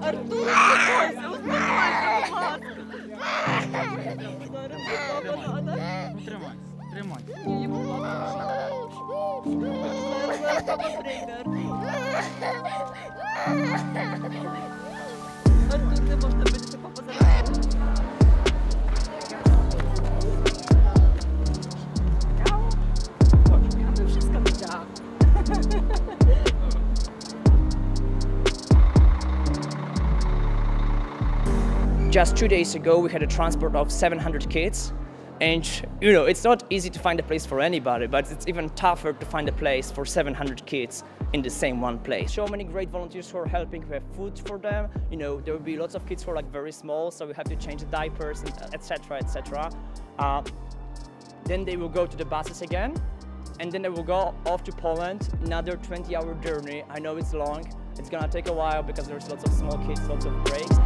Артур, Тримай. Артур, не можна бити, папа зараз. Wszystko widziała. Just 2 days ago, we had a transport of 700 kids. And, you know, it's not easy to find a place for anybody, but it's even tougher to find a place for 700 kids in the same one place. So many great volunteers who are helping. We have food for them. You know, there will be lots of kids who are like very small, so we have to change the diapers, etc., etc. Then they will go to the buses again, and then they will go off to Poland, another 20-hour journey. I know it's long. It's gonna take a while because there's lots of small kids, lots of breaks.